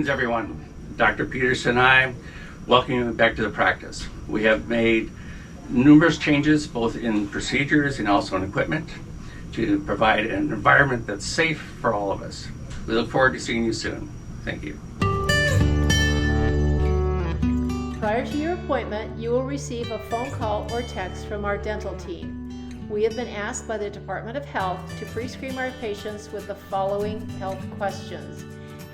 Greetings everyone. Dr. Peterson and I welcome you back to the practice. We have made numerous changes both in procedures and also in equipment to provide an environment that's safe for all of us. We look forward to seeing you soon. Thank you. Prior to your appointment, you will receive a phone call or text from our dental team. We have been asked by the Department of Health to pre-screen our patients with the following health questions.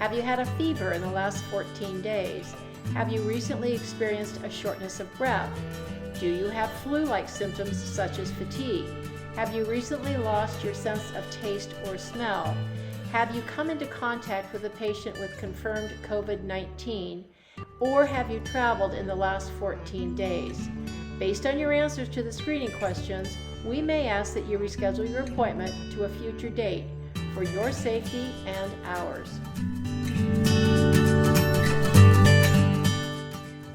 Have you had a fever in the last 14 days? Have you recently experienced a shortness of breath? Do you have flu-like symptoms such as fatigue? Have you recently lost your sense of taste or smell? Have you come into contact with a patient with confirmed COVID-19? Or have you traveled in the last 14 days? Based on your answers to the screening questions, we may ask that you reschedule your appointment to a future date for your safety and ours.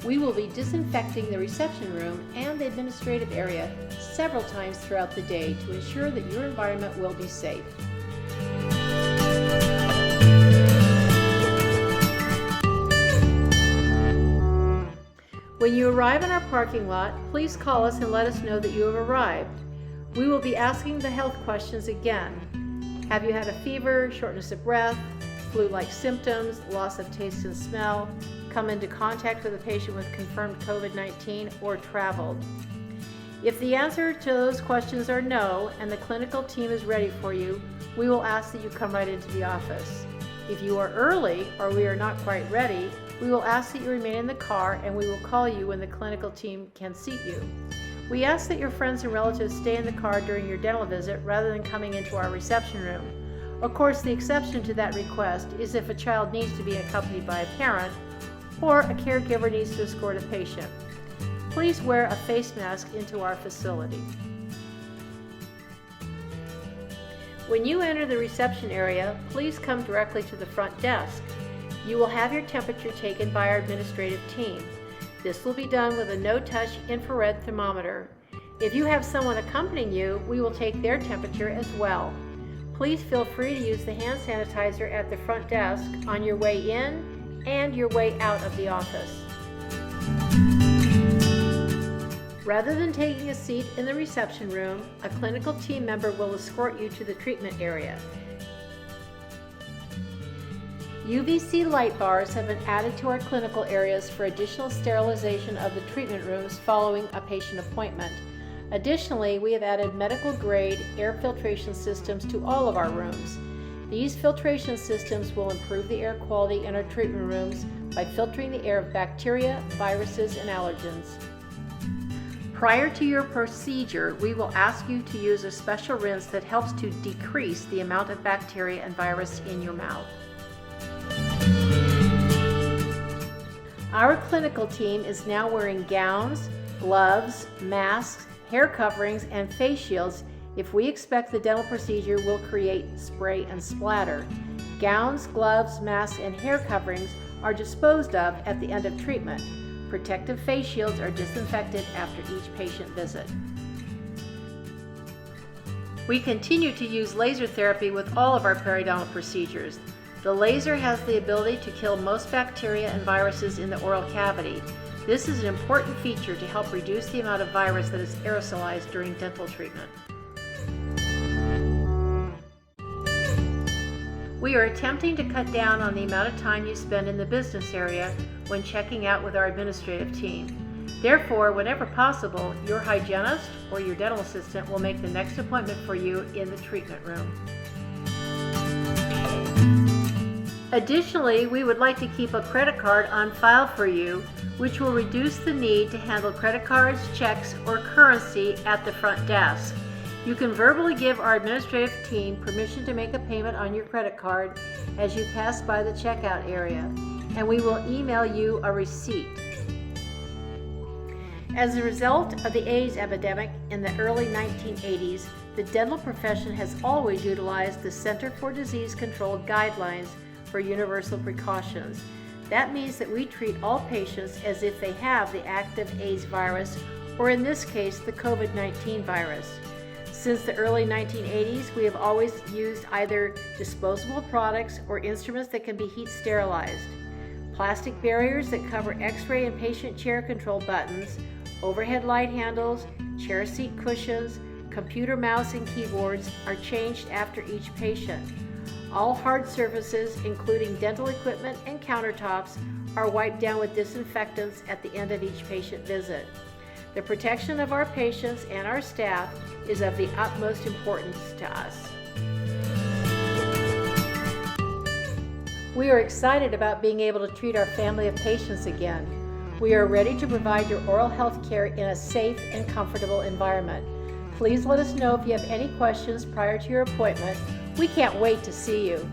We will be disinfecting the reception room and the administrative area several times throughout the day to ensure that your environment will be safe. When you arrive in our parking lot, please call us and let us know that you have arrived. We will be asking the health questions again. Have you had a fever, shortness of breath, flu-like symptoms, loss of taste and smell, come into contact with a patient with confirmed COVID-19, or traveled? If the answer to those questions are no and the clinical team is ready for you, we will ask that you come right into the office. If you are early or we are not quite ready, we will ask that you remain in the car and we will call you when the clinical team can seat you. We ask that your friends and relatives stay in the car during your dental visit rather than coming into our reception room. Of course, the exception to that request is if a child needs to be accompanied by a parent or a caregiver needs to escort a patient. Please wear a face mask into our facility. When you enter the reception area, please come directly to the front desk. You will have your temperature taken by our administrative team. This will be done with a no-touch infrared thermometer. If you have someone accompanying you, we will take their temperature as well. Please feel free to use the hand sanitizer at the front desk on your way in and your way out of the office. Rather than taking a seat in the reception room, a clinical team member will escort you to the treatment area. UVC light bars have been added to our clinical areas for additional sterilization of the treatment rooms following a patient appointment. Additionally, we have added medical-grade air filtration systems to all of our rooms. These filtration systems will improve the air quality in our treatment rooms by filtering the air of bacteria, viruses, and allergens. Prior to your procedure, we will ask you to use a special rinse that helps to decrease the amount of bacteria and virus in your mouth. Our clinical team is now wearing gowns, gloves, masks, hair coverings, and face shields if we expect the dental procedure will create spray and splatter. Gowns, gloves, masks, and hair coverings are disposed of at the end of treatment. Protective face shields are disinfected after each patient visit. We continue to use laser therapy with all of our periodontal procedures. The laser has the ability to kill most bacteria and viruses in the oral cavity. This is an important feature to help reduce the amount of virus that is aerosolized during dental treatment. We are attempting to cut down on the amount of time you spend in the business area when checking out with our administrative team. Therefore, whenever possible, your hygienist or your dental assistant will make the next appointment for you in the treatment room. Additionally, we would like to keep a credit card on file for you, which will reduce the need to handle credit cards, checks, or currency at the front desk. You can verbally give our administrative team permission to make a payment on your credit card as you pass by the checkout area, and we will email you a receipt. As a result of the AIDS epidemic in the early 1980s, the dental profession has always utilized the Center for Disease Control guidelines for universal precautions. That means that we treat all patients as if they have the active AIDS virus, or in this case, the COVID-19 virus. Since the early 1980s, we have always used either disposable products or instruments that can be heat sterilized. plastic barriers that cover x-ray and patient chair control buttons, overhead light handles, chair seat cushions, computer mouse and keyboards are changed after each patient. All hard surfaces, including dental equipment and countertops, are wiped down with disinfectants at the end of each patient visit. The protection of our patients and our staff is of the utmost importance to us. We are excited about being able to treat our family of patients again. We are ready to provide your oral health care in a safe and comfortable environment. Please let us know if you have any questions prior to your appointment. We can't wait to see you.